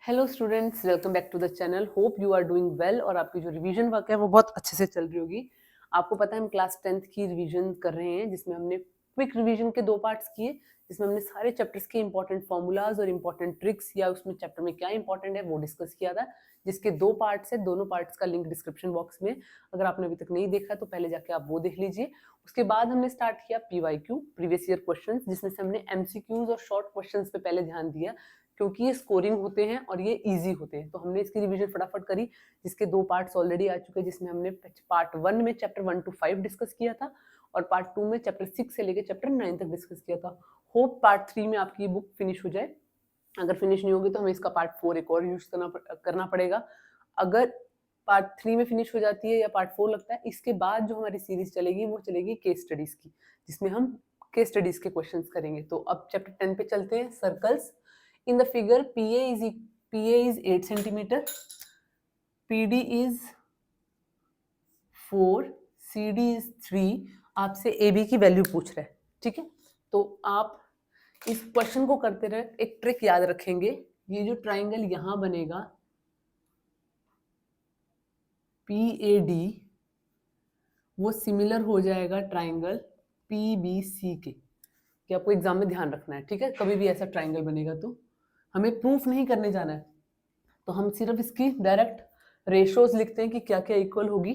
Hello students, welcome back to the channel. Hope you are doing well और आपकी जो revision work है वो बहुत अच्छे से चल रही होगी। आपको पता है हम क्लास 10th की रिवीजन कर रहे हैं, जिसमें हमने क्विक रिवीजन के 2 पार्ट्स किए, जिसमें हमने सारे चैप्टर्स के इंपॉर्टेंट फॉर्मूलाज और इंपॉर्टेंट ट्रिक्स या उसमें चैप्टर में क्या इंपॉर्टेंट है वो डिस्कस किया था, जिसके 2 पार्ट्स है। दोनों पार्ट्स का लिंक डिस्क्रिप्शन बॉक्स में, अगर आपने अभी तक नहीं देखा तो पहले जाके आप वो देख लीजिए। उसके बाद हमने स्टार्ट किया PYQ, प्रीवियस ईयर क्वेश्चंस, जिसमें से हमने MCQs और शॉर्ट क्वेश्चंस पे पहले ध्यान दिया, क्योंकि ये स्कोरिंग होते हैं और ये इजी होते हैं। तो हमने इसकी रिवीजन फटाफट करी, जिसके 2 पार्ट्स ऑलरेडी आ चुके हैं, जिसमें हमने पार्ट 1 में चैप्टर 1 to 5 डिस्कस किया था और पार्ट 2 में चैप्टर 6 से लेकर चैप्टर 9 तक डिस्कस किया था। होप पार्ट 3 में आपकी बुक फिनिश हो जाए। अगर फिनिश नहीं होगी तो हमें इसका पार्ट 4 एक और यूज करना पड़ेगा। अगर पार्ट 3 में फिनिश हो जाती है या पार्ट 4 लगता है, इसके बाद जो हमारी सीरीज चलेगी वो चलेगी केस स्टडीज की, जिसमें हम केस स्टडीज के क्वेश्चंस करेंगे। तो अब चैप्टर 10 पे चलते हैं। Circles in the figure PA is 8 centimeter, PD is 4, CD is 3। आपसे AB की वैल्यू पूछ रहा है, ठीक है। तो आप इस क्वेश्चन को करते रहे, एक ट्रिक याद रखेंगे। ये जो ट्राइंगल यहां बनेगा PAD, वो सिमिलर हो जाएगा ट्राइंगल PBC के। कि आपको एग्जाम में ध्यान रखना है, ठीक है। कभी भी ऐसा ट्राइंगल बनेगा तो हमें प्रूफ नहीं करने जाना है, तो हम सिर्फ इसकी डायरेक्ट रेशोज लिखते हैं कि क्या क्या इक्वल होगी।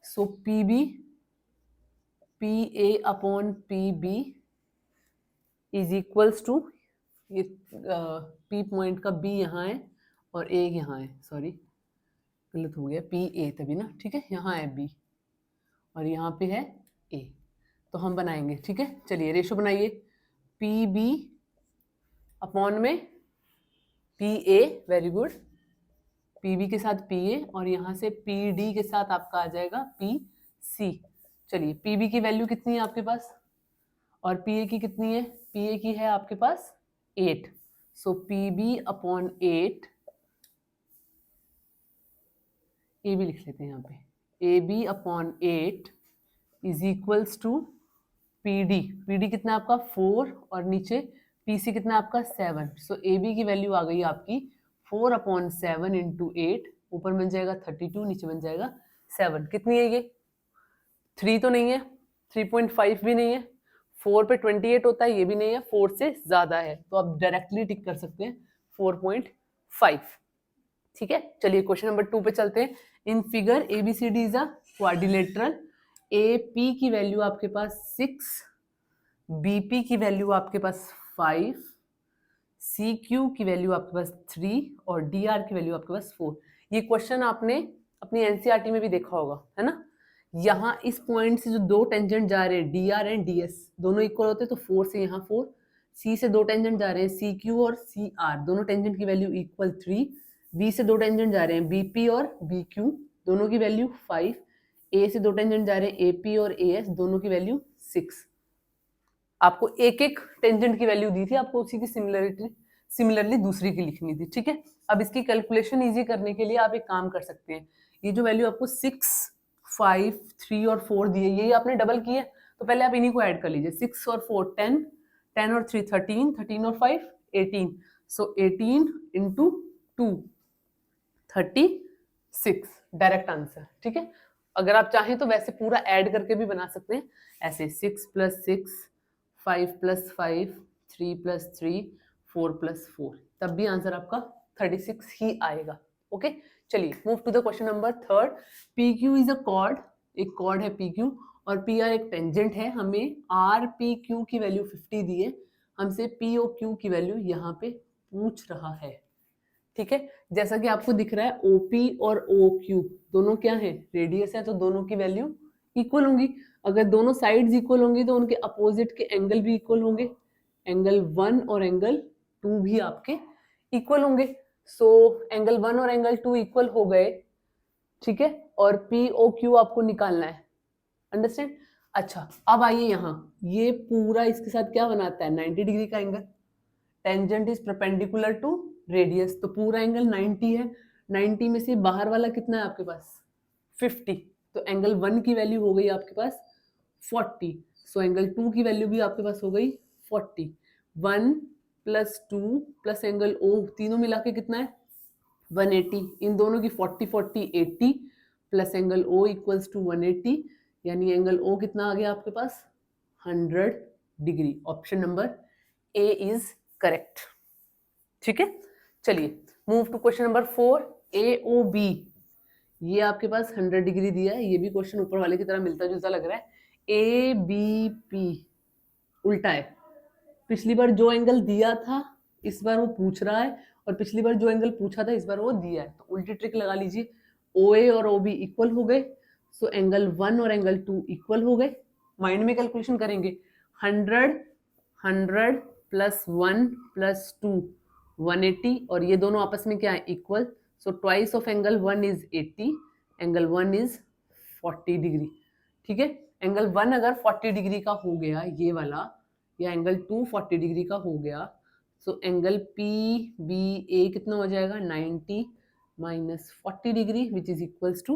So PB PA upon PB is equals to, ये P पॉइंट का B यहाँ है और A यहाँ है, सॉरी गलत हो गया, PA तभी ना, ठीक है। यहाँ है B और यहाँ पे है A, तो हम बनाएंगे, ठीक है। चलिए रेशो बनाइए, PB अपॉन में PA, वेरी गुड, PB के साथ PA और यहाँ से PD के साथ आपका आ जाएगा PC। चलिए PB की वैल्यू कितनी है आपके पास और PA की कितनी है? PA की है आपके पास 8। सो PB अपॉन 8, AB लिख लेते हैं यहाँ पे, AB upon 8 is equals to PD कितना आपका 4 और नीचे PC कितना आपका 7। सो AB की वैल्यू आ गई आपकी 4 अपॉन 7 इंटू 8, ऊपर बन जाएगा 32, नीचे बन जाएगा 7। कितनी है ये? 3 तो नहीं है, 3.5 भी नहीं है, 4 पे 28 होता है, ये भी नहीं है, 4 से ज्यादा है, तो आप डायरेक्टली टिक कर सकते हैं 4.5, ठीक है। चलिए क्वेश्चन नंबर 2 पे चलते हैं। In figure ABCD is a quadrilateral, AP की वैल्यू आपके पास 6, BP की वैल्यू आपके पास 5, CQ की वैल्यू आपके पास 3 और DR की वैल्यू आपके पास 4। ये क्वेश्चन आपने अपनी NCERT में भी देखा होगा, है ना। यहाँ इस पॉइंट से जो 2 टेंजेंट जा रहे हैं DR एंड DS, दोनों इक्वल होते हैं, तो 4 से यहाँ 4, C से 2 टेंजेंट जा रहे हैं CQ और CR, दोनों टेंजेंट की वैल्यू इक्वल 3, B से 2 टेंजेंट जा रहे हैं BP और BQ, दोनों की वैल्यू 5, A से 2 टेंजेंट जा रहे हैं AP और AS, दोनों की वैल्यू 6। आपको एक एक टेंजेंट की वैल्यू दी थी, आपको उसी की सिमिलरली दूसरी की लिखनी थी, ठीक है। अब इसकी कैलकुलेशन इजी करने के लिए आप एक काम कर सकते हैं। ये जो वैल्यू आपको 6, 5, 3 और 4 दी है, यही आपने डबल की है, तो पहले आप इन्हीं को ऐड कर लीजिए। 6 और 4 10, 10 और 3 13, 13 और 5 18। सो 18 इंटू 2 36, डायरेक्ट आंसर, ठीक है। अगर आप चाहें तो वैसे पूरा ऐड करके भी बना सकते हैं, ऐसे 6 + 6, 5 + 5, 3 + 3, 4 + 4, तब भी आंसर आपका 36 ही आएगा। ओके, चलिए move to the question number 3। PQ is a chord, एक कॉर्ड है PQ और PR एक टेंजेंट है। हमें RPQ की वैल्यू 50 दी है, हमसे POQ की वैल्यू यहाँ पे पूछ रहा है, ठीक है। जैसा कि आपको दिख रहा है OP और OQ दोनों क्या है, रेडियस है, तो दोनों की वैल्यू इक्वल होंगी। अगर दोनों साइड्स इक्वल होंगी तो उनके अपोजिट के एंगल भी इक्वल होंगे, एंगल 1 और एंगल 2 भी आपके इक्वल होंगे। सो एंगल 1 और एंगल 2 इक्वल हो गए, ठीक है, और POQ आपको निकालना है, अंडरस्टैंड। अच्छा अब आइए यहाँ, ये पूरा इसके साथ क्या बनाता है, 90 डिग्री का angle. Tangent is perpendicular to radius, तो पूरा एंगल 90 है। 90 में से बाहर वाला कितना है आपके पास 50, तो एंगल 1 की वैल्यू हो गई आपके पास 40। सो एंगल 2 की वैल्यू भी आपके पास हो गई 40। 1 + 2 प्लस एंगल O, तीनों मिला के कितना है 180, इन दोनों की 40 40 80 plus angle O equals to 180, यानी एंगल O कितना आ गया आपके पास 100 degree. Option number A is correct. ठीक है, चलिए move to question number 4। AOB, ये आपके पास 100 डिग्री दिया है, ये भी क्वेश्चन ऊपर वाले की तरह मिलता जुलता लग रहा है। ABP उल्टा है, पिछली बार जो एंगल दिया था इस बार वो पूछ रहा है, और पिछली बार जो एंगल पूछा था इस बार वो दिया है, तो उल्टी ट्रिक लगा लीजिए। OA और OB इक्वल हो गए, सो एंगल 1 और एंगल 2 इक्वल हो गए। माइंड में कैलकुलेशन करेंगे, 100 प्लस 1 प्लस 2 180, और ये दोनों आपस में क्या है equal, so twice of angle 1 is 80, angle 1 is 40 degree. ठीक है, एंगल 1 अगर 40 डिग्री का हो गया ये वाला, या एंगल 2 40 डिग्री का हो गया, सो एंगल PBA कितना हो जाएगा 90 minus 40 degree which is equals to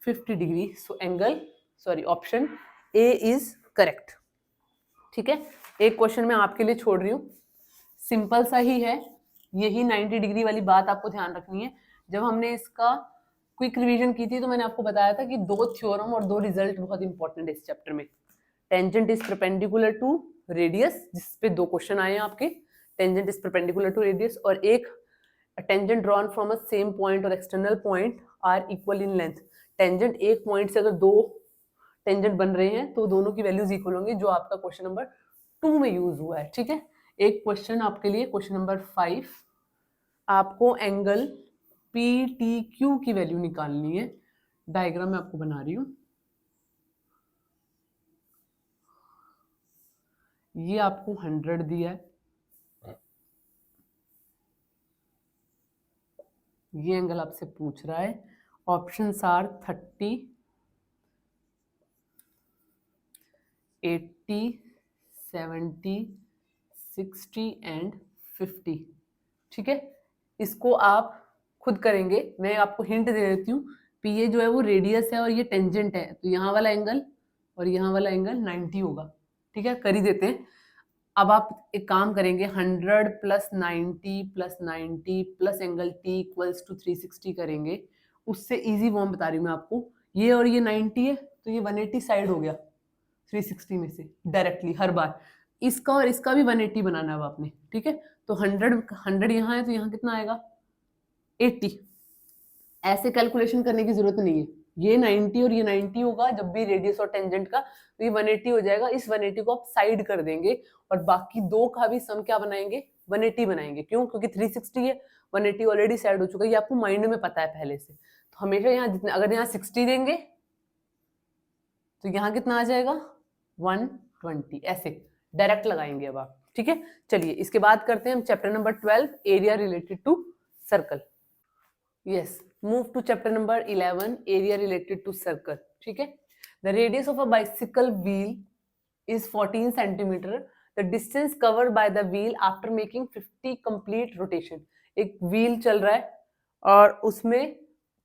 50 degree. So angle option A is correct. ठीक है, एक क्वेश्चन मैं आपके लिए छोड़ रही हूँ, सिंपल सा ही है, यही 90 डिग्री वाली बात आपको ध्यान रखनी है। जब हमने इसका क्विक रिवीजन की थी तो मैंने आपको बताया था कि 2 थ्योरम और 2 रिजल्ट बहुत इंपॉर्टेंट है इस चैप्टर में। Tangent is perpendicular to radius, जिसपे 2 क्वेश्चन आए हैं आपके, tangent is perpendicular to radius, और एक tangent drawn from a same point और external point are equal in length. Tangent एक पॉइंट से अगर 2 टेंजेंट बन रहे हैं तो दोनों की वैल्यूज इक्वल होंगी, जो आपका क्वेश्चन नंबर 2 में यूज हुआ है। ठीक है, एक क्वेश्चन आपके लिए, क्वेश्चन नंबर 5, आपको एंगल PTQ की वैल्यू निकालनी है। डायग्राम मैं आपको बना रही हूँ, ये आपको 100 दिया है, ये एंगल आपसे पूछ रहा है। Options are 30, 80, 70, 60 and 50। ठीक है, इसको आप खुद करेंगे, मैं आपको हिंट दे देती हूँ। PA जो है वो रेडियस है और ये टेंजेंट है, तो यहाँ वाला एंगल और यहाँ वाला एंगल 90 होगा। ठीक है, कर ही देते हैं। अब आप एक काम करेंगे, 100 plus 90 plus angle T equals to 360 करेंगे, उससे इजी फॉर्म बता रही हूँ मैं आपको। ये और ये 90 है तो ये 180 साइड हो गया 360 में से डायरेक्टली हर बार। इसका और इसका भी 180 बनाना है अब आपने। ठीक है, तो 100 यहाँ है तो यहाँ कितना आएगा 80। ऐसे कैलकुलेशन करने की जरूरत नहीं है, ये 90 और ये 90 होगा जब भी रेडियस और टेंजेंट का, तो ये 180 हो जाएगा। इस 180 को आप साइड कर देंगे और बाकी 2 का भी सम क्या बनाएंगे 180 बनाएंगे। क्यों? क्योंकि 360 है, 180 ऑलरेडी साइड हो चुका है, ये आपको माइंड में पता है पहले से। तो हमेशा यहाँ जितने, अगर यहाँ 60 देंगे तो यहाँ कितना आ जाएगा 120, ऐसे डायरेक्ट लगाएंगे अब आप। ठीक है, चलिए इसके बाद करते हैं हम chapter number 12, area related to circle. Yes, move to chapter number 11, area related to circle. ठीक है, the radius of a bicycle wheel is 14 centimetre, the distance covered by the wheel after making 50 complete rotation. एक wheel चल रहा है और उसमें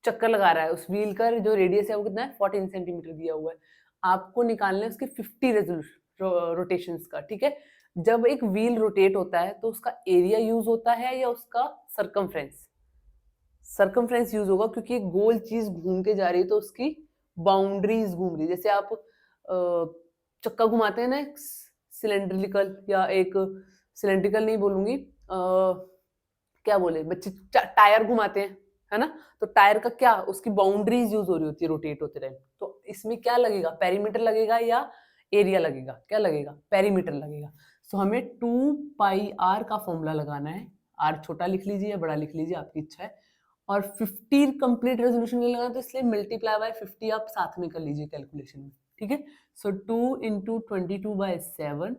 चक्कर लगा रहा है, उस व्हील का जो रेडियस है वो कितना है 14 सेंटीमीटर दिया हुआ है। आपको निकालना है उसके 50 रेजोल्यूशन रोटेशंस का। ठीक है, जब एक व्हील रोटेट होता है तो उसका एरिया यूज होता है या उसका सर्कमफ्रेंस? सर्कमफ्रेंस यूज होगा, क्योंकि एक गोल चीज घूम के जा रही है तो उसकी बाउंड्रीज घूम रही है। जैसे आप चक्का घुमाते हैं ना, एक सिलेंड्रिकल, या एक सिलेंड्रिकल नहीं बोलूंगी, क्या बोले बच्चे, टायर घुमाते हैं, है ना, तो टायर का क्या, उसकी बाउंड्रीज यूज हो रही होती है रोटेट होते रहे। तो इसमें क्या लगेगा, पेरीमीटर लगेगा या एरिया लगेगा? क्या लगेगा, पेरीमीटर लगेगा। सो हमें 2πr का फॉर्मूला लगाना है। r छोटा लिख लीजिए या बड़ा लिख लीजिए, आपकी इच्छा है। और 50 कंप्लीट रेजोल्यूशन के लगाना, तो इसलिए मल्टीप्लाई बाय 50 आप साथ में कर लीजिए कैलकुलेशन में। ठीक है, सो 2 इंटू 22/7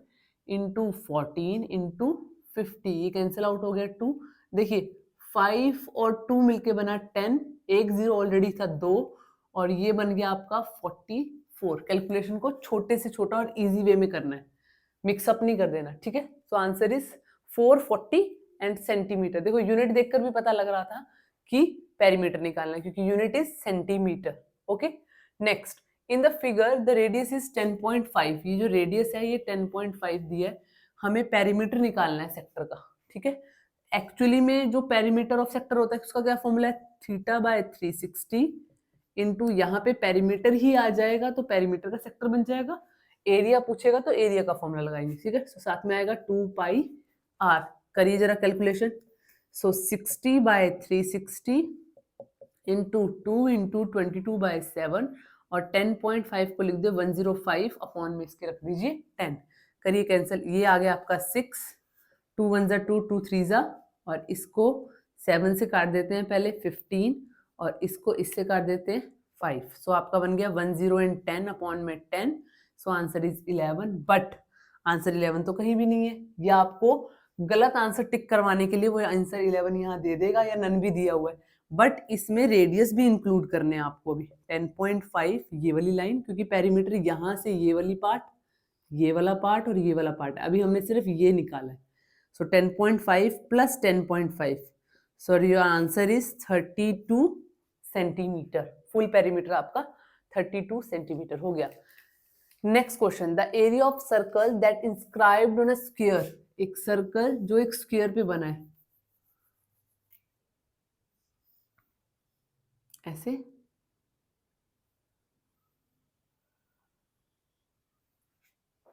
इंटू 14 इंटू 50, ये कैंसिल आउट हो गया 2। देखिए 5 और 2 मिलके बना 10, एक जीरो ऑलरेडी था 2, और ये बन गया आपका 44। कैलकुलेशन को छोटे से छोटा और इजी वे में करना है, मिक्सअप नहीं कर देना। ठीक है, so answer is 440 and centimetre. देखो यूनिट देखकर भी पता लग रहा था कि पेरीमीटर निकालना है, क्योंकि unit is centimetre. Okay, next, in the figure the radius is 10.5। ये जो रेडियस है ये 10.5 दिया है, हमें पेरीमीटर निकालना है सेक्टर का। ठीक है, एक्चुअली में जो पेरीमीटर ऑफ सेक्टर होता है उसका क्या फॉर्मूला है, θ/360 इंटू यहाँ पे पेरीमीटर ही आ जाएगा तो पेरीमीटर का सेक्टर बन जाएगा। एरिया पूछेगा तो एरिया का फॉर्मूला लगाएंगे, ठीक है। so, साथ में आएगा 2πr, करिए जरा कैलकुलेशन। सो 60/360 इंटू 2 इंटू 22/7 और 10.5 को लिख दे 105 अपॉन में इसके रख दीजिए 10, करिए कैंसिल, ये आ गया आपका 6, 2 1 2 2 3 और इसको 7 से काट देते हैं पहले 15 और इसको इससे काट देते हैं 5। सो आपका बन गया 10 एंड 10 अपॉन में 10। So answer is 11, but answer 11 तो कहीं भी नहीं है। या आपको गलत आंसर टिक करवाने के लिए वो आंसर 11 यहाँ दे देगा या नन भी दिया हुआ है, बट इसमें रेडियस भी इंक्लूड करने हैं आपको अभी 10.5 ये वाली लाइन, क्योंकि पेरीमीटर यहाँ से ये वाली पार्ट, ये वाला पार्ट और ये वाला पार्ट, अभी हमने सिर्फ ये निकाला है। सो 10.5 plus 10.5, so your answer is 32 centimetre. Full perimeter आपका 32 सेंटीमीटर हो गया। Next question, the area of circle that inscribed on a square, एक सर्कल जो एक स्क्वायर पे बना है, ऐसे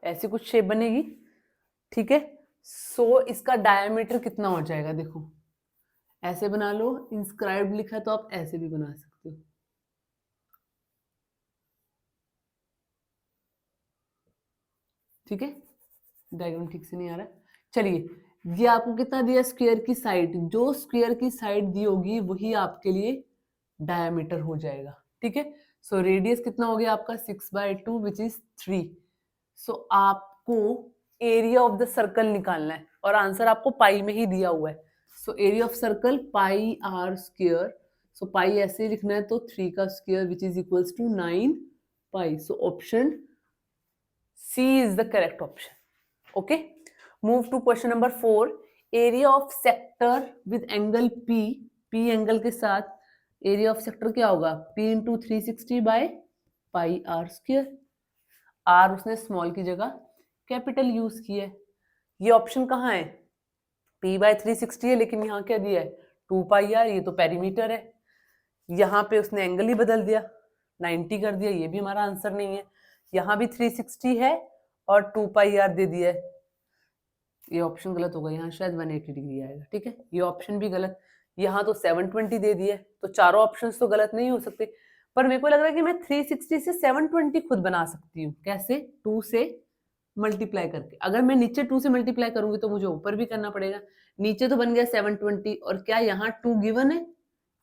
ऐसी कुछ शेप बनेगी, ठीक है। सो इसका डायमीटर कितना हो जाएगा, देखो ऐसे बना लो, इंस्क्राइब्ड लिखा है तो आप ऐसे भी बना सकते हो, ठीक है। डायग्राम ठीक से नहीं आ रहा, चलिए ये आपको कितना दिया, स्क्वायर की साइड, जो स्क्वायर की साइड दी होगी वही आपके लिए डायमीटर हो जाएगा, ठीक है। सो रेडियस कितना हो गया आपका 6/2 विच इज 3। सो आपको एरिया ऑफ द सर्कल निकालना है और आंसर आपको पाई में ही दिया हुआ है। So area of circle pi are square, so pi ऐसे ही लिखना है तो 3 का square which is equals to 9 pi. So option C is the correct option. Okay. Move to question number 4. Area of sector with angle P. P angle के साथ area of sector क्या होगा? P into 360 by pi r square. R उसने small की जगह capital use की है। ये option कहाँ है? P by 360 है, लेकिन यहाँ क्या दिया है? 2 pi r, ये तो perimeter है। यहाँ पे उसने एंगल ही बदल दिया, 90 कर दिया, ये भी हमारा आंसर नहीं है। यहाँ भी 360 है और 2 पाई आर दे दिया है, ये ऑप्शन गलत होगा, यहाँ शायद 180 डिग्री आएगा, ठीक है। ये ऑप्शन भी गलत, यहाँ तो 720 दे दिया है, तो चारों ऑप्शंस तो गलत नहीं हो सकते। पर मेरे को लग रहा है कि मैं 360 से 720 खुद बना सकती हूँ। कैसे? 2 से मल्टीप्लाई करके। अगर मैं नीचे 2 से मल्टीप्लाई करूंगी तो मुझे ऊपर भी करना पड़ेगा। नीचे तो बन गया 720 और क्या यहाँ 2 गिवन है?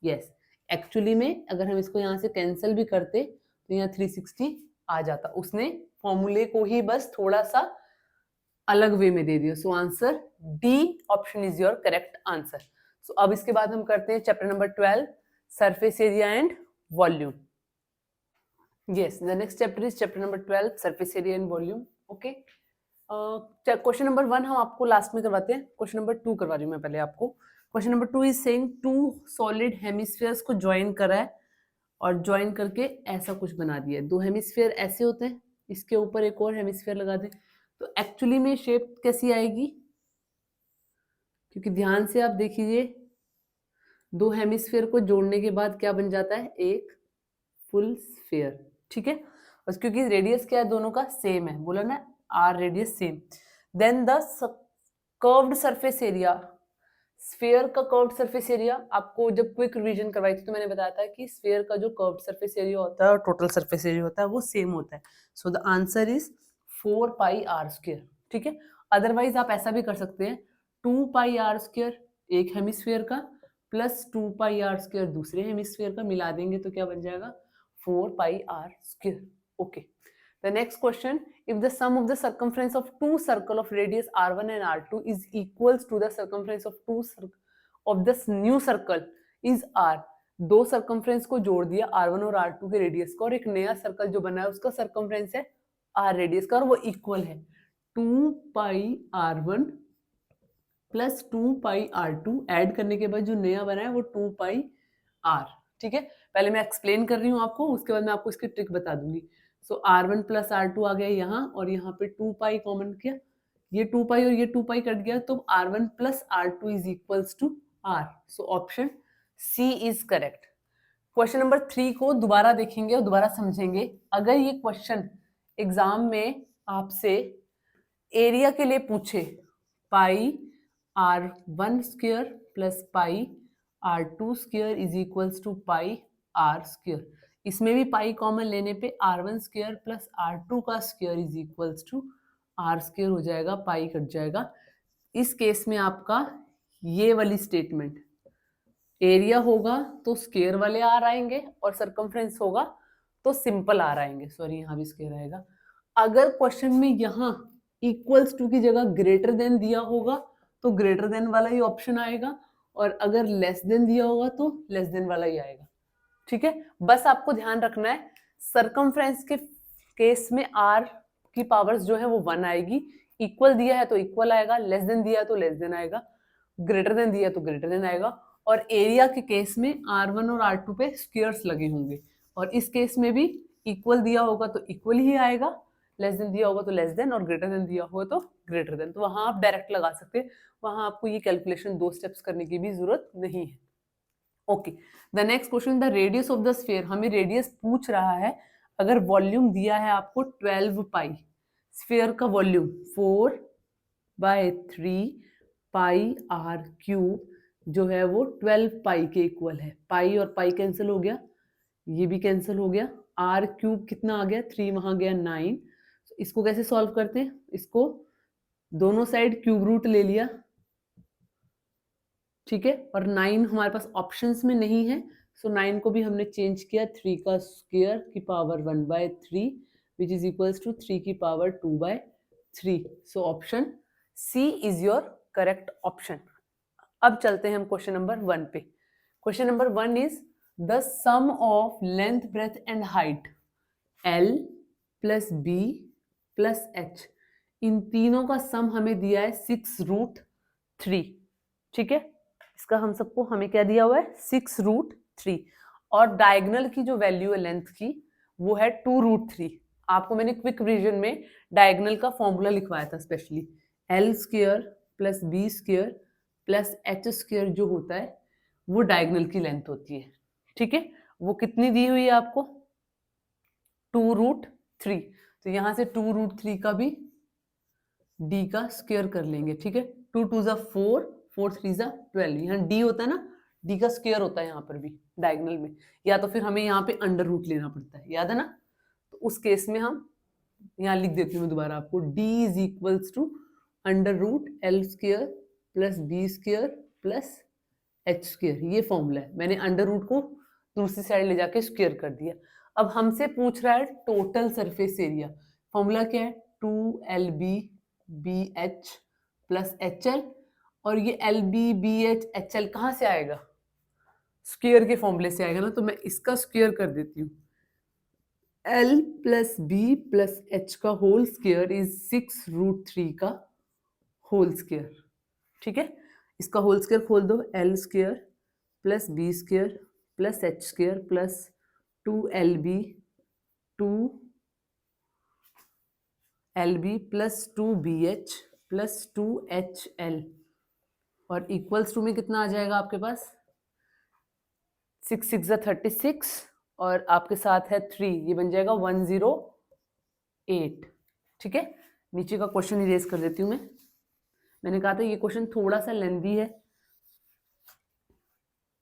यस। एक्चुअली में अगर हम इसको यहाँ से कैंसिल भी करते तो यहाँ 360 आ जाता, उसने फॉर्मूले को ही बस थोड़ा सा अलग वे में दे दिया। So answer D option is your correct answer. So अब इसके बाद हम करते हैं chapter number 12, surface area and volume. Yes, the next chapter is chapter number 12, surface area and volume. Okay, question number 1 हम आपको लास्ट में करवाते हैं, क्वेश्चन नंबर 2 करवा रही हूँ मैं पहले आपको। Question number 2 is saying 2 solid hemispheres को ज्वाइन करा है और ज्वाइन करके ऐसा कुछ बना दिया है। 2 हेमिस्फीयर ऐसे होते हैं, इसके ऊपर एक और हेमिस्फीयर लगा दें तो एक्चुअली में शेप कैसी आएगी? क्योंकि ध्यान से आप देखिए 2 हेमिस्फीयर को जोड़ने के बाद क्या बन जाता है? एक फुल स्फीयर, ठीक है। और क्योंकि रेडियस क्या है दोनों का? सेम है, बोला ना, R radius same. Then the curved surface area, sphere का कर्व्ड सरफेस एरिया, आपको जब क्विक रिवीजन करवाई थी तो मैंने बताया था कि स्फीयर का जो कर्व्ड सरफेस एरिया होता है और टोटल सरफेस एरिया होता है वो सेम होता है। So the answer is 4 pi are square, ठीक है। अदरवाइज आप ऐसा भी कर सकते हैं, 2 पाई आर स्क्वायर एक हेमिस्फीयर का प्लस 2 पाई आर स्क्वायर दूसरे हेमिस्फीयर का, मिला देंगे तो क्या बन जाएगा? 4 pi are square. Okay, the next question, if the sum of the circumference of two circle of radius r1 and r2 is equals to the circumference of two of this new circle is r, दो circumference को जोड़ दिया r1 और r2 के radius को और एक नया सर्कल जो बना है उसका circumference है r रेडियस का और वो इक्वल है 2 पाई r1 प्लस 2 पाई r2, ऐड करने के बाद जो नया बना है वो 2 पाई r, ठीक है। पहले मैं एक्सप्लेन कर रही हूँ आपको, उसके बाद मैं आपको इसकी ट्रिक बता दूंगी। सो r1 प्लस r2 आ गया यहाँ और यहाँ पे 2 पाई कॉमन किया, ये 2 पाई और ये 2 पाई कट गया, तो R1 plus R2 is equals to R। So option C is correct. Question number 3 को दोबारा देखेंगे और दोबारा समझेंगे। अगर ये क्वेश्चन एग्जाम में आपसे एरिया के लिए पूछे, pi R1 square plus pi R2 square is equals to pi R square, इसमें भी पाई कॉमन लेने पे R1 स्क्वायर प्लस R2 का square is equals to R square हो जाएगा, पाई कट जाएगा। इस केस में आपका ये वाली स्टेटमेंट, एरिया होगा तो स्क्वायर वाले आर आएंगे और सरकमफ्रेंस होगा तो सिंपल आर आएंगे। सॉरी, यहाँ भी स्क्वायर आएगा। अगर क्वेश्चन में यहाँ इक्वल्स टू की जगह ग्रेटर देन दिया होगा तो ग्रेटर देन वाला ही ऑप्शन आएगा, और अगर लेस देन दिया होगा तो लेस देन वाला ही आएगा। ठीक है, बस आपको ध्यान रखना है सरकमफ्रेंस के केस में आर की पावर्स जो है वो 1 आएगी, इक्वल दिया है तो इक्वल आएगा, लेस देन दिया है तो लेस देन आएगा, ग्रेटर देन दिया है तो ग्रेटर देन आएगा। और एरिया के केस में R1 और R2 पे स्क्वायर्स लगे होंगे, और इस केस में भी इक्वल दिया होगा तो इक्वल ही आएगा, लेस देन दिया होगा तो लेस देन, और ग्रेटर देन दिया होगा तो ग्रेटर देन। तो वहां आप डायरेक्ट लगा सकते हैं, वहां आपको ये कैलकुलेशन 2 स्टेप्स करने की भी जरूरत नहीं है। Okay, the next question, the radius of the sphere. हमें रेडियस पूछ रहा है, अगर वॉल्यूम दिया है आपको 12 पाई, स्फीयर का वॉल्यूम 4/3 पाई R क्यूब जो है वो 12 पाई के इक्वल है। पाई और पाई कैंसिल हो गया, ये भी कैंसिल हो गया, R क्यूब कितना आ गया, 3 वहां गया 9। इसको कैसे सॉल्व करते हैं, इसको दोनों साइड क्यूब रूट ले लिया, ठीक है, और 9 हमारे पास ऑप्शंस में नहीं है, सो 9 को भी हमने चेंज किया, 3 का स्क्वायर की power 1/3 which is equals to 3 की power 2/3। So option C is your correct option. अब चलते हैं हम क्वेश्चन नंबर 1 पे। Question number 1 is the sum of length, breadth and height L plus B plus H, इन तीनों का सम हमें दिया है 6√3। ठीक है, इसका हम सबको हमें क्या दिया हुआ है, 6√3, और डायगोनल की जो वैल्यू है लेंथ की वो है 2√3। आपको मैंने क्विक रिवीजन में डायगोनल का फॉर्मूला लिखवाया था specially, L square plus B square plus H square जो होता है वो डायगोनल की लेंथ होती है। ठीक है, वो कितनी दी हुई है आपको, 2√3। तो यहां से 2√3 का भी D का स्क्वायर कर लेंगे। ठीक है, 2 2 ज़ा 4, 4 3 ज़ा 12, यहाँ D होता है ना, D का स्क्वायर होता है यहाँ पर भी डायगोनल में, या तो फिर हमें यहाँ पे अंडर रूट लेना पड़ता है, याद है ना। तो उस केस में हम यहाँ लिख देती हूँ दोबारा आपको, D is equals to √L square plus B square plus H square. ये फॉर्मूला है, मैंने अंडर रूट को दूसरी साइड ले जाके स्क्वायर कर दिया। अब हमसे पूछ रहा है टोटल सरफेस एरिया, फॉर्मूला क्या है, 2LB BH प्लस HL, और ये LB BH HL कहाँ से आएगा, स्क्वायर के फॉर्मूले से आएगा ना, तो मैं इसका स्क्वायर कर देती हूँ। L plus B plus H का होल स्क्वायर इज 6√3 का होल स्क्वायर। ठीक है, इसका होल स्क्वायर खोल दो, L square plus B square plus H square plus 2LB plus 2BH plus 2HL, और इक्वल्स टू में कितना आ जाएगा आपके पास, 6 6 ज़ा 36, और आपके साथ है 3, ये बन जाएगा 108। ठीक है, नीचे का क्वेश्चन इरेज कर देती हूँ मैंने कहा था ये क्वेश्चन थोड़ा सा लेंदी है।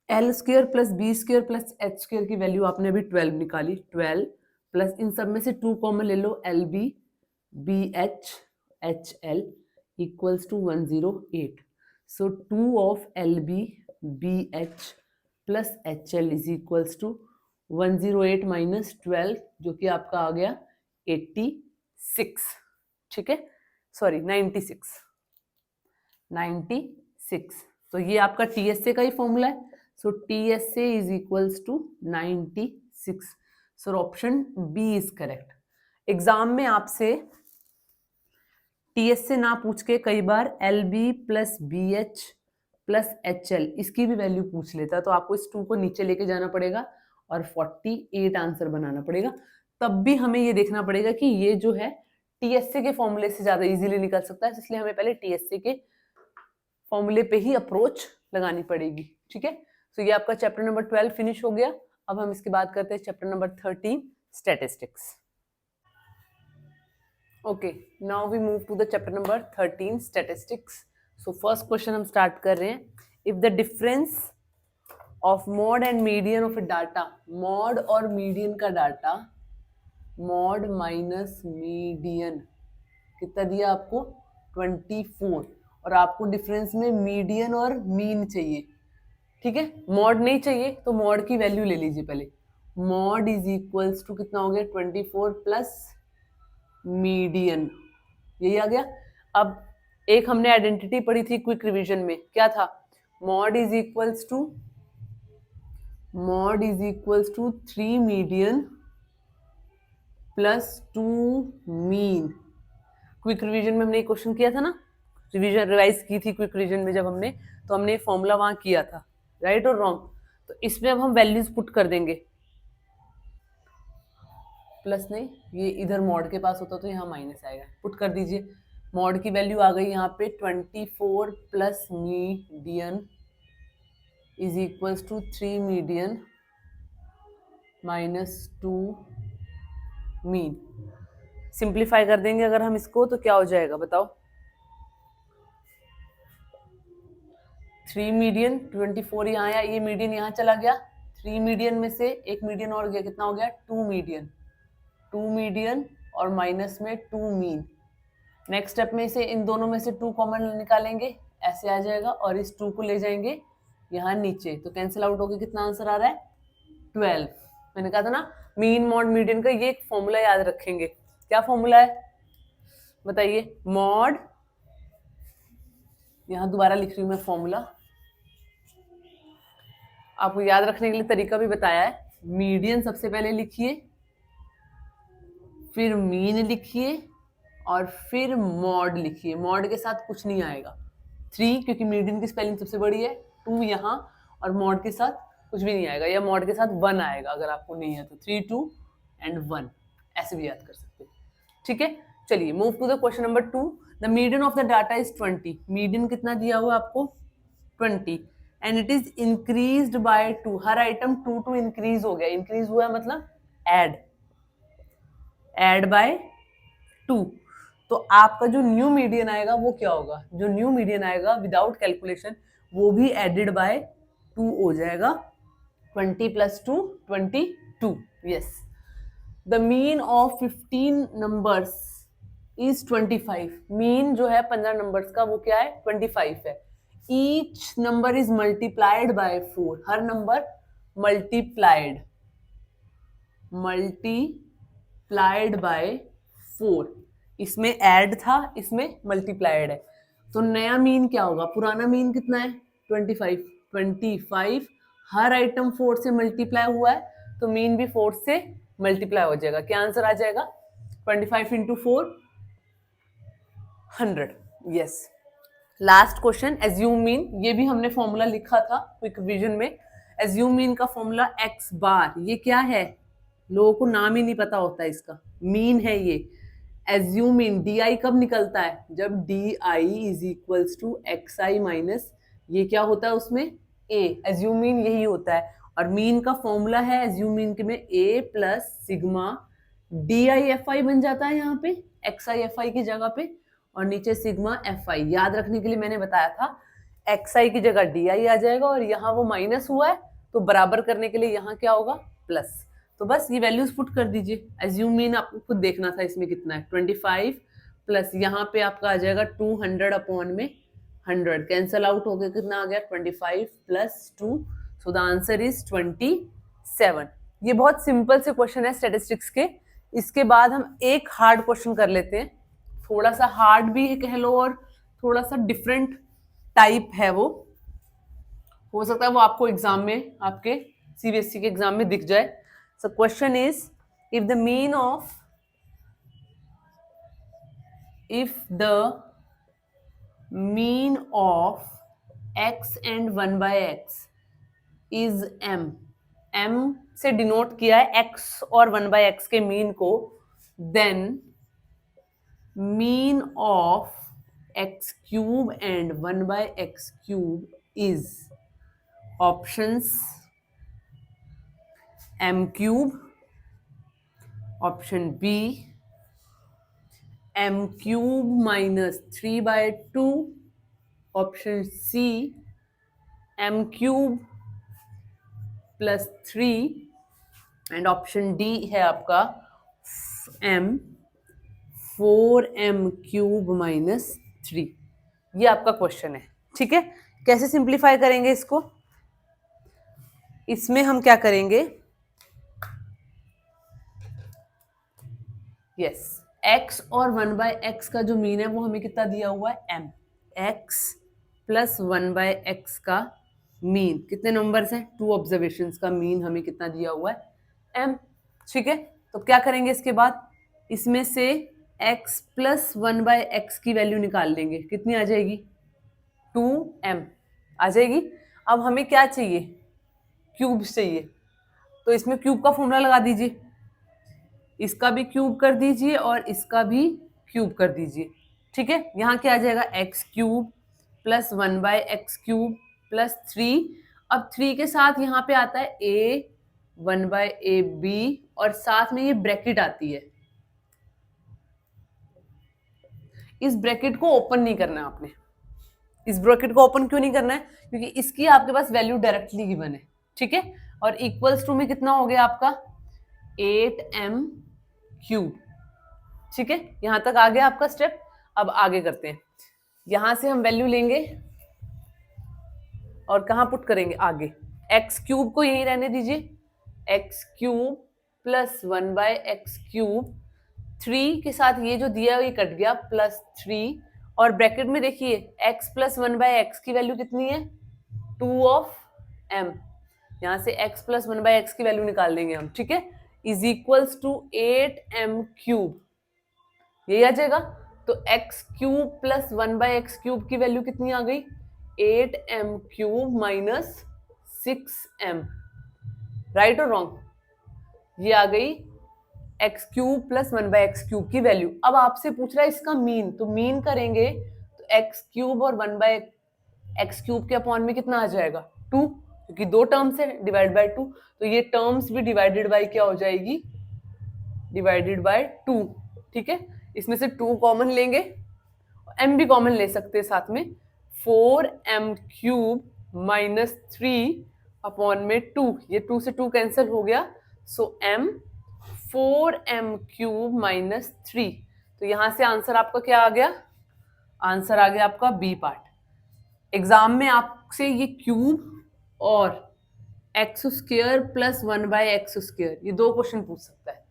L square plus B square plus H square की वैल्यू आपने अभी 12 निकाली, 12 प्लस इन सब में से 2 कॉमन ले लो, LB BH HL equals to 108। So 2 of LB BH plus HL is equals to 108 minus 12, जो कि आपका आ गया 86। ठीक है, सॉरी 96। तो ये आपका TSA का ही फॉर्मूला है, so TSA is equals to 96। So option B is correct. Exam में आपसे TSA ना पूछ के कई बार LB plus BH plus HL इसकी भी वैल्यू पूछ लेता है, तो आपको इस 2 को नीचे लेके जाना पड़ेगा और 48 आंसर बनाना पड़ेगा। तब भी हमें ये देखना पड़ेगा कि ये जो है टीएससी के फॉर्मूले से ज्यादा इजीली निकल सकता है, इसलिए हमें पहले टीएससी के फॉर्मूले पे ही अप्रोच लगानी पड़ेगी। ठीक है, तो ये आपका चैप्टर नंबर 12 फिनिश हो गया। अब हम इसके बाद करते हैं chapter number 13 statistics. Okay, now we move to the chapter number 13 statistics. So first question हम स्टार्ट कर रहे हैं। If the difference of mode and median of a data, mode और मीडियन का डाटा, मॉड माइनस मीडियन कितना दिया आपको 24, और आपको डिफरेंस में मीडियन और मीन चाहिए। ठीक है, मॉड नहीं चाहिए तो मॉड की वैल्यू ले लीजिए पहले। मॉड इज इक्वल्स टू कितना हो गया 24 प्लस मीडियन, यही आ गया। अब एक हमने आइडेंटिटी पढ़ी थी क्विक रिवीजन में, क्या था? Mode is equals to 3 median plus 2 mean. Quick revision में हमने एक क्वेश्चन किया था ना, रिवाइज की थी क्विक रिवीजन में जब हमने, तो हमने फॉर्मूला वहां किया था, राइट और रॉन्ग? तो इसमें अब हम वैल्यूज पुट कर देंगे, प्लस नहीं, ये इधर मॉड के पास होता तो यहाँ माइनस आएगा, पुट कर दीजिए। मॉड की वैल्यू आ गई यहाँ पे 24 plus median is equals to 3 median minus 2 mean. Simplify कर देंगे अगर हम इसको तो क्या हो जाएगा बताओ? 3 मीडियन, 24 यहाँ आया, ये मीडियन यहाँ चला गया, 3 मीडियन में से एक मीडियन और गया, कितना हो गया 2 मीडियन, 2 मीडियन और माइनस में 2 मीन। नेक्स्ट स्टेप में से इन दोनों में से 2 कॉमन निकालेंगे, ऐसे आ जाएगा, और इस 2 को ले जाएंगे यहाँ नीचे, तो कैंसिल आउट होकर कितना आंसर आ रहा है 12। मैंने कहा था ना मीन मॉड मीडियन का ये एक फॉर्मूला याद रखेंगे। क्या फॉर्मूला है बताइए? मॉड, यहाँ दोबारा लिख रही हूँ मैं फॉर्मूला, आपको याद रखने के लिए तरीका भी बताया है। मीडियन सबसे पहले लिखिए, फिर मीन लिखिए, और फिर मॉड लिखिए। मॉड के साथ कुछ नहीं आएगा, 3 क्योंकि मीडियन की स्पेलिंग सबसे बड़ी है, 2 यहाँ, और मॉड के साथ कुछ भी नहीं आएगा, या मॉड के साथ 1 आएगा अगर आपको नहीं है तो, 3 2 एंड 1 ऐसे भी याद कर सकते हैं। ठीक है, चलिए move to the question number 2। The median of the data is 20। Median कितना दिया हुआ आपको 20, and it is increased by 2। हर आइटम 2 इंक्रीज हो गया, इंक्रीज हुआ है मतलब ऐड बाय 2। तो आपका जो न्यू मीडियन आएगा वो क्या होगा? जो न्यू मीडियन आएगा विदाउट कैलकुलेशन वो भी एडेड बाय 2 हो जाएगा। 20 plus 2 22। Yes, the mean of 15 numbers is 25। Mean जो है 15 नंबर्स का वो क्या है 25 है। Each number is multiplied by 4। Her number multiplied by 4। इसमें ऐड था, इसमें मल्टीप्लाइड है, तो नया मीन क्या होगा? पुराना मीन कितना है 25। हर आइटम 4 से मल्टीप्लाई हुआ है, तो मीन भी 4 से मल्टीप्लाई हो जाएगा। क्या आंसर आ जाएगा? 25 into 4 100। Yes, last question, assume mean. ये भी हमने फॉर्मूला लिखा था क्विक रिवीजन में। एज्यूम मीन का फॉर्मूला x बार, ये क्या है? लोगों को नाम ही नहीं पता होता इसका, मीन है ये। एज्यूम मीन, डी आई कब निकलता है? जब D I is equals to X I minus, ये क्या होता है उसमें a। एज्यूम मीन यही होता है, और मीन का फॉर्मूला है एज्यूम मीन के में a plus sigma D I F I बन जाता है यहाँ पे, एक्स आई एफ आई की जगह पे, और नीचे सिग्मा एफ आई। याद रखने के लिए मैंने बताया था एक्स आई की जगह डी आई आ जाएगा, और यहाँ वो माइनस हुआ है तो बराबर करने के लिए यहाँ क्या होगा प्लस। तो बस ये वैल्यूज पुट कर दीजिए। एज्यूम मीन आपको खुद देखना था इसमें कितना है 25 प्लस यहाँ पे आपका आ जाएगा 200 अपॉन में 100, कैंसल आउट हो गया, कितना आ गया 25 plus 2, so the answer is 27। ये बहुत सिंपल से क्वेश्चन है स्टैटिस्टिक्स के। इसके बाद हम एक हार्ड क्वेश्चन कर लेते हैं, थोड़ा सा हार्ड भी है कह लो, और थोड़ा सा डिफरेंट टाइप है वो, हो सकता है वो आपको एग्जाम में, आपके सीबीएसई के एग्जाम में दिख जाए। So question is, if the mean of x and 1 by x is m से डिनोट किया है x और 1 by x के मीन को, then mean of X cube and 1/x cube is options m cube, option B m cube minus 3/2, option C m cube plus 3 and option D है आपका m 4m cube minus 3। ये आपका question है, ठीक है। कैसे simplify करेंगे इसको? इसमें हम क्या करेंगे, यस, x और 1/x का जो मीन है वो हमें कितना दिया हुआ है m, x प्लस 1/x का मीन, कितने नंबर्स हैं, 2 ऑब्जर्वेशंस का मीन हमें कितना दिया हुआ है m, ठीक है। तो क्या करेंगे इसके बाद, इसमें से x प्लस 1/x की वैल्यू निकाल लेंगे, कितनी आ जाएगी, 2m आ जाएगी। अब हमें क्या चाहिए, क्यूब चाहिए, तो इसमें क्यूब का फॉर्मूला लगा दीजिए, इसका भी क्यूब कर दीजिए और इसका भी क्यूब कर दीजिए, ठीक है। यहाँ क्या आ जाएगा, x cube plus 1/x cube plus 3। अब 3 के साथ यहाँ पे आता है a 1/ab और साथ में ये ब्रैकेट आती है, इस ब्रैकेट को ओपन नहीं करना है आपने। इस ब्रैकेट को ओपन क्यों नहीं करना है, क्योंकि इसकी आपके पास वैल्यू डायरेक्टली गिवन है, ठीक है। और इक्वल्स टू में कितना हो गया आपका 8m क्यूब, ठीक है। यहां तक आ गया आपका स्टेप। अब आगे करते हैं, यहां से हम वैल्यू लेंगे और कहां पुट करेंगे, आगे एक्स क्यूब को यहीं रहने दीजिए, x cube plus 1/x cube, 3 के साथ ये जो दिया है ये कट गया, प्लस 3 और ब्रैकेट में देखिए x प्लस 1/x की वैल्यू कितनी है, 2 ऑफ m, यहां से x प्लस 1/x की वैल्यू निकाल देंगे हम, ठीक है, is equals to 8m cube, यही आ जाएगा। तो x cube plus 1/x cube की वैल्यू कितनी आ गई, 8m cube minus 6m, right और रॉन्ग, ये आ गई x cube plus 1/x cube की वैल्यू। अब आपसे पूछ रहा है इसका मीन, तो मीन करेंगे तो एक्स क्यूब और 1/x क्यूब के अपॉन में कितना आ जाएगा, 2, क्योंकि 2 टर्म्स है, डिवाइड बाय 2, तो ये टर्म्स भी डिवाइडेड बाय क्या हो जाएगी, डिवाइडेड बाय 2, ठीक है। इसमें से 2 कॉमन लेंगे, m भी कॉमन ले सकते हैं साथ में, 4m क्यूब माइनस 3 अपॉन में 2, ये 2 से 2 कैंसिल हो गया, सो m 4m क्यूब माइनस 3। तो यहां से आंसर आपका क्या आ गया, आंसर आ गया आपका बी पार्ट। एग्जाम में आपसे ये क्यूब और x square plus 1/x square, ये 2 क्वेश्चन पूछ सकता है,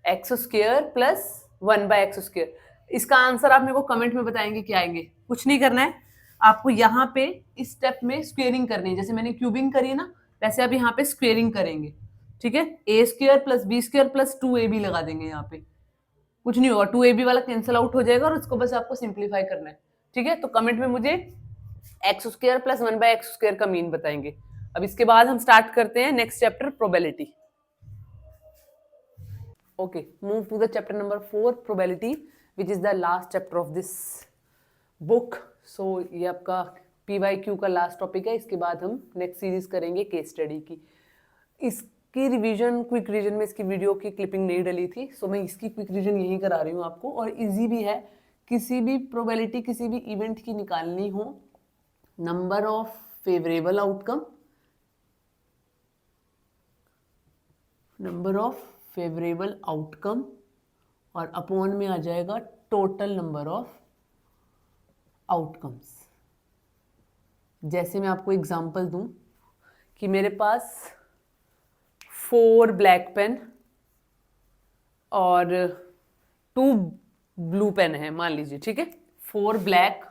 x square plus 1/x square. इसका आंसर आप मेरे को कमेंट में बताएंगे क्या आएंगे। कुछ नहीं करना है आपको, यहाँ पे इस स्टेप में स्क्वेयरिंग करनी है, जैसे मैंने क्यूबिंग करी ना वैसे अब यहाँ पे स्क्वेयरिंग करेंगे, ठीक है। A square plus b square plus 2ab लगा देंगे, यहाँ पे कुछ नहीं होगा, 2ab वाला कैंसिल आउट हो जाएगा और उसको बस आपको सिंप्लीफाई करना है, ठीक है। तो कमेंट में मुझे x square plus 1/x square का मीन बताएंगे। अब इसके बाद हम स्टार्ट करते हैं next chapter, probability. Okay, move to the chapter number 4, probability, which is the last chapter of this book. So ये आपका PYQ का लास्ट टॉपिक है, इसके बाद हम नेक्स्ट सीरीज करेंगे केस स्टडी की। इसकी रिवीजन, क्विक रिवीजन में इसकी वीडियो की क्लिपिंग नहीं डली थी, सो मैं इसकी क्विक रिवीजन यहीं करा रही हूँ आपको, और इजी भी है। किसी भी प्रोबेबिलिटी किसी भी इवेंट की निकालनी हो, number of favourable outcome, number of favourable outcome और अपॉन में आ जाएगा टोटल नंबर ऑफ आउटकम्स। जैसे मैं आपको एग्जांपल दूं कि मेरे पास 4 ब्लैक पेन और 2 ब्लू पेन है, मान लीजिए, ठीक है। 4 ब्लैक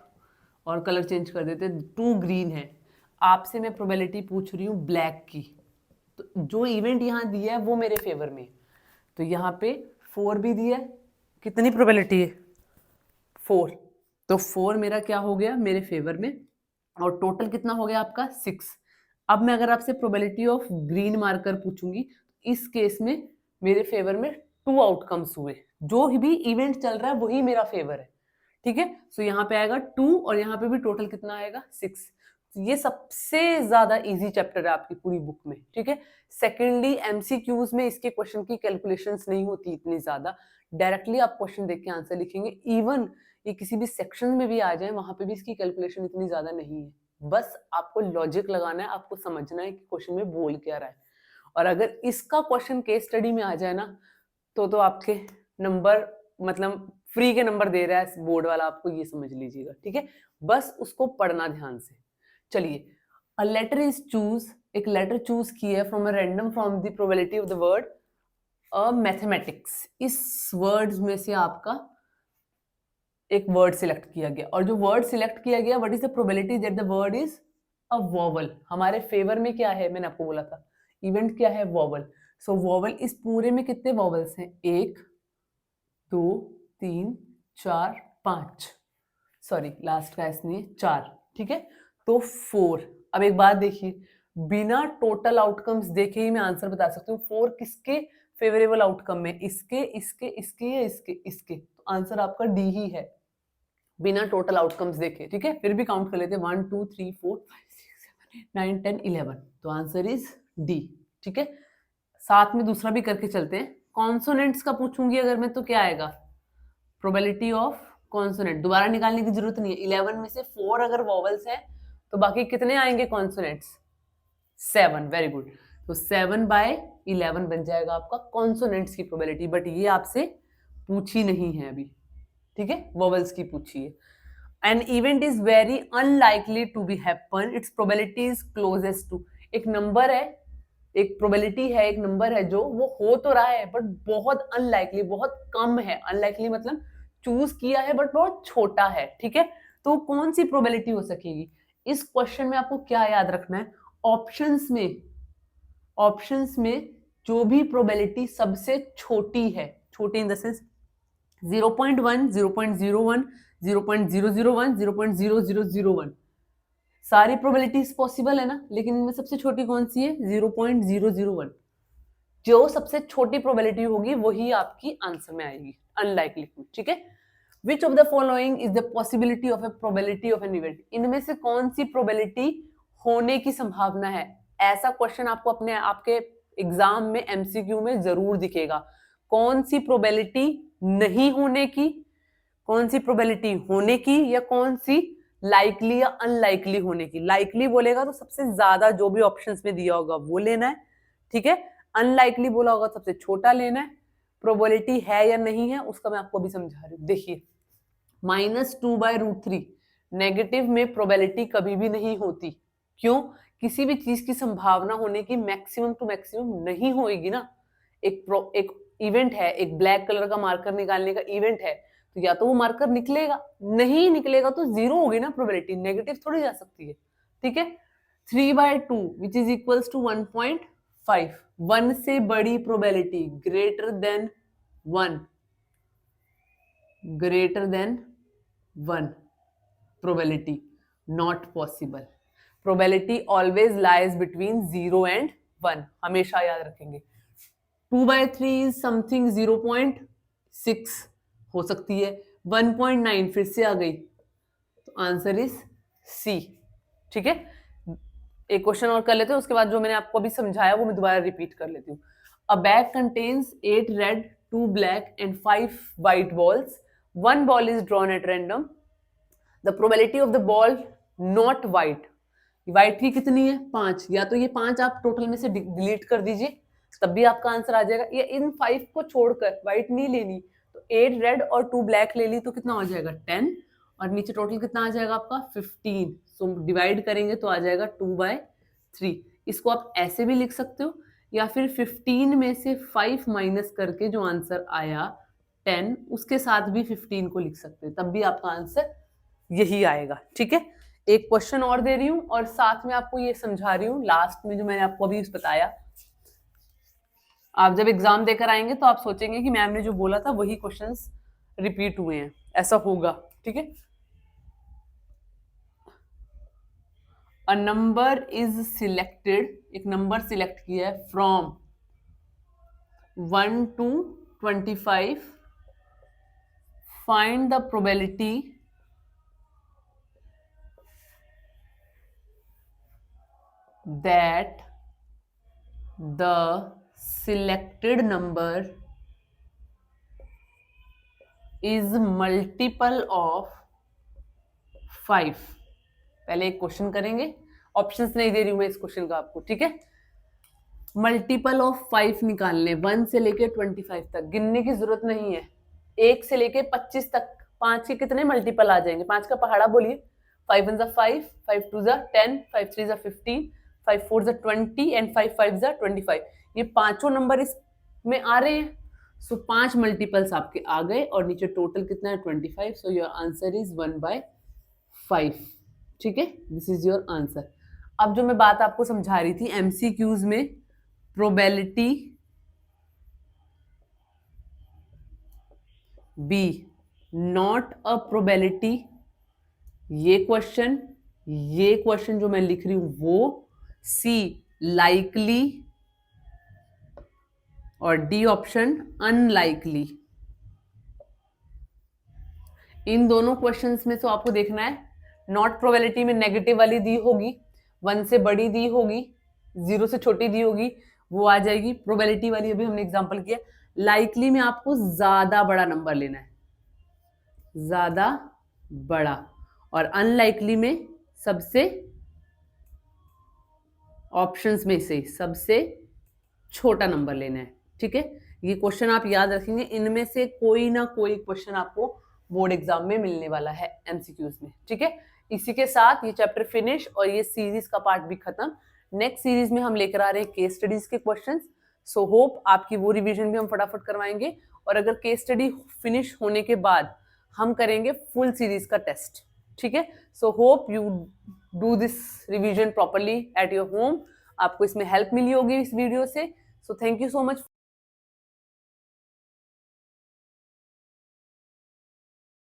और कलर चेंज कर देते, 2 ग्रीन है। आपसे मैं प्रोबेबिलिटी पूछ रही हूँ ब्लैक की, तो जो इवेंट यहाँ दिया है वो मेरे फेवर में, तो यहाँ पे 4 भी दिया है, कितनी प्रोबेबिलिटी है, 4, तो 4 मेरा क्या हो गया मेरे फेवर में, और टोटल कितना हो गया आपका 6। अब मैं अगर आपसे प्रोबेबिलिटी ऑफ ग्रीन मार्कर पूछूंगी, इस केस में मेरे फेवर में 2 आउटकम्स हुए, जो भी इवेंट चल रहा है वही मेरा फेवर है, ठीक है। सो यहाँ पे आएगा 2 और यहाँ पे भी टोटल कितना आएगा 6। ये सबसे ज्यादा इजी चैप्टर है आपकी पूरी बुक में, ठीक है। सेकेंडली एमसीक्यूज में इसके क्वेश्चन की कैलकुलेशंस नहीं होती इतनी ज्यादा, डायरेक्टली आप क्वेश्चन देख के आंसर लिखेंगे। इवन ये किसी भी सेक्शन में भी आ जाए वहां पे भी इसकी कैलकुलेशन इतनी ज्यादा नहीं है, बस आपको लॉजिक लगाना है, आपको समझना है कि क्वेश्चन में बोल क्या रहा है। और अगर इसका क्वेश्चन केस स्टडी में आ जाए ना तो आपके नंबर मतलब फ्री के नंबर दे रहा है बोर्ड वाला, आपको ये समझ लीजिएगा, ठीक है। बस उसको पढ़ना ध्यान से। चलिए, अ लेटर इज चूज, एक लेटर चूज की है from a random from the probability of the word a mathematics. इस वर्ड्स में से आपका एक वर्ड सिलेक्ट किया गया, और जो वर्ड सिलेक्ट किया गया, what is the probability that the word is a vowel. हमारे फेवर में क्या है, मैंने आपको बोला था इवेंट क्या है, वोवल। सो वोवल, इस पूरे में कितने वोवल्स हैं, 1 2 3 4 5, सॉरी लास्ट का इसने 4, ठीक है, तो 4। अब एक बात देखिए, बिना टोटल आउटकम्स देखे ही मैं आंसर बता सकती हूँ 4 किसके फेवरेबल आउटकम में, इसके इसके इसके या इसके इसके, तो आंसर आपका डी ही है बिना टोटल आउटकम्स देखे, ठीक है। फिर भी काउंट कर लेते हैं 1 2 3 4 5 6 7 8 9 10 11, तो आंसर इज डी, ठीक है। साथ में दूसरा भी करके चलते हैं। कॉन्सोनेंट्स का पूछूंगी अगर मैं तो क्या आएगा, प्रोबेबिलिटी ऑफ कॉन्सोनेंट, दोबारा निकालने की जरूरत नहीं है। 11 में से 4 अगर वॉवल्स है तो बाकी कितने आएंगे कॉन्सोनेंट्स, 7, वेरी गुड। तो 7/11 बन जाएगा आपका कॉन्सोनेंट्स की प्रोबेबिलिटी, बट ये आपसे पूछी नहीं है अभी, ठीक है, वॉवल्स की पूछी है। An event is very unlikely to be happen, its probability is closest to, एक नंबर है, एक प्रोबेबिलिटी है, एक नंबर है जो वो हो तो रहा है बट बहुत अनलाइकली, बहुत कम है। अनलाइकली मतलब चूज किया है बट बहुत छोटा है, ठीक है। तो कौन सी प्रोबेबिलिटी हो सकेगी, इस क्वेश्चन में आपको क्या याद रखना है, ऑप्शंस में जो भी प्रोबेबिलिटी सबसे छोटी है, छोटी इन द सेंस 0.1 0.01 0.001 0.0001, सारी प्रोबेबिलिटीज पॉसिबल है ना, लेकिन इनमें सबसे छोटी कौन सी है, 0.001। जो सबसे छोटी प्रोबेबिलिटी होगी वही आपकी आंसर में आएगी, अनलाइकली, ठीक है। Which of the following is the possibility of A probability of an event, इनमें से कौन सी प्रोबेबिलिटी होने की संभावना है। ऐसा क्वेश्चन आपको अपने आपके एग्जाम में एमसीक्यू में जरूर दिखेगा। कौन सी प्रोबेबिलिटी नहीं होने की, कौन सी प्रोबेबिलिटी होने की, या कौन सी लाइकली या अनलाइकली होने की। लाइकली बोलेगा तो सबसे ज्यादा जो भी ऑप्शंस में दिया होगा वो लेना है, ठीक है। अनलाइकली बोला होगा सबसे छोटा लेना है। प्रोबेबिलिटी है या नहीं है उसका मैं आपको अभी समझा रही हूँ। देखिए, -2/√3 नेगेटिव में प्रोबेबिलिटी कभी भी नहीं होती। क्यों, किसी भी चीज की संभावना होने की मैक्सिमम टू मैक्सिमम नहीं होगी ना। एक इवेंट है, एक ब्लैक कलर का मार्कर निकालने का इवेंट है, तो या तो वो मार्कर निकलेगा, नहीं निकलेगा तो 0 होगी ना प्रोबेबिलिटी, नेगेटिव थोड़ी जा सकती है, ठीक है। 3/2 विच इज इक्वल्स टू 1.5, 1 से बड़ी probability, greater than 1, greater than 1 probability not possible. Probability always lies between 0 and 1, हमेशा याद रखेंगे। 2/3 इज समथिंग 0.6 हो सकती है, 1.9 फिर से आ गई, तो आंसर इज सी, ठीक है। एक क्वेश्चन और कर लेते हैं, उसके बाद जो मैंने आपको अभी समझाया वो मैं दोबारा रिपीट कर लेती हूँ। अ bag contains 8 red 2 black and 5 white balls, 1 ball is drawn at random, the probability of the ball not white, white की कितनी है 5, या तो ये 5 आप टोटल में से डिलीट कर दीजिए तब भी आपका आंसर आ जाएगा, या इन 5 को छोड़कर व्हाइट नहीं लेनी तो 8 रेड और 2 ब्लैक ले ली तो कितना हो जाएगा 10, और नीचे टोटल कितना आ जाएगा आपका 15। सो डिवाइड करेंगे तो आ जाएगा 2/3। इसको आप ऐसे भी लिख सकते हो, या फिर 15 में से 5 माइनस करके जो आंसर आया 10 उसके साथ भी 15 को लिख सकते हो, तब भी आपका आंसर यही आएगा, ठीक है। एक क्वेश्चन और दे रही हूं और साथ में आपको ये समझा रही हूँ, लास्ट में जो मैंने आपको अभी बताया, आप जब एग्जाम देकर आएंगे तो आप सोचेंगे कि मैम ने जो बोला था वही क्वेश्चंस रिपीट हुए हैं, ऐसा होगा, ठीक है। अ नंबर इज सिलेक्टेड, एक नंबर सिलेक्ट किया है from 1 to 25, find the probability that the selected number is multiple of 5. पहले एक क्वेश्चन करेंगे, ऑप्शंस नहीं दे रही हूं मैं इस क्वेश्चन का आपको, ठीक है। मल्टीपल ऑफ 5 निकालने, 1 से लेके 25 तक, गिनने की जरूरत नहीं है, 1 से लेके 25 तक 5 के कितने मल्टीपल आ जाएंगे, 5 का पहाड़ा बोलिए। 5 1 ज़ा 5, 5 2 ज़ा 10, 5 3 ज़ा 15, 5 4 ज़ा 20 एंड 5 5 ज़ा 25। ये पांचों नंबर इसमें आ रहे हैं, सो 5 मल्टीपल्स आपके आ गए और नीचे टोटल कितना है 25। सो योर आंसर इज 1/5, ठीक है, दिस इज योर आंसर। अब जो मैं बात आपको समझा रही थी एमसीक्यूज में, probability B not a probability, ये क्वेश्चन जो मैं लिख रही हूं वो, सी लाइकली और डी ऑप्शन अनलाइकली। इन दोनों क्वेश्चंस में तो आपको देखना है, नॉट प्रोबेबिलिटी में नेगेटिव वाली दी होगी, 1 से बड़ी दी होगी, 0 से छोटी दी होगी, वो आ जाएगी प्रोबेबिलिटी वाली। अभी हमने एग्जांपल किया। लाइकली में आपको ज्यादा बड़ा नंबर लेना है, ज्यादा बड़ा, और अनलाइकली में सबसे, ऑप्शंस में से सबसे छोटा नंबर लेना है, ठीक है। ये क्वेश्चन आप याद रखेंगे, इनमें से कोई ना कोई क्वेश्चन आपको बोर्ड एग्जाम में मिलने वाला है एमसीक्यूज में, ठीक है। इसी के साथ ये चैप्टर फिनिश और ये सीरीज का पार्ट भी खत्म। नेक्स्ट सीरीज में हम लेकर आ रहे हैं केस स्टडीज के क्वेश्चंस, सो होप आपकी वो रिवीजन भी हम फटाफट करवाएंगे, और अगर केस स्टडी फिनिश होने के बाद हम करेंगे फुल सीरीज का टेस्ट, ठीक है। So hope you do this revision properly at your home. आपको इसमें हेल्प मिली होगी इस वीडियो से, so thank you so much.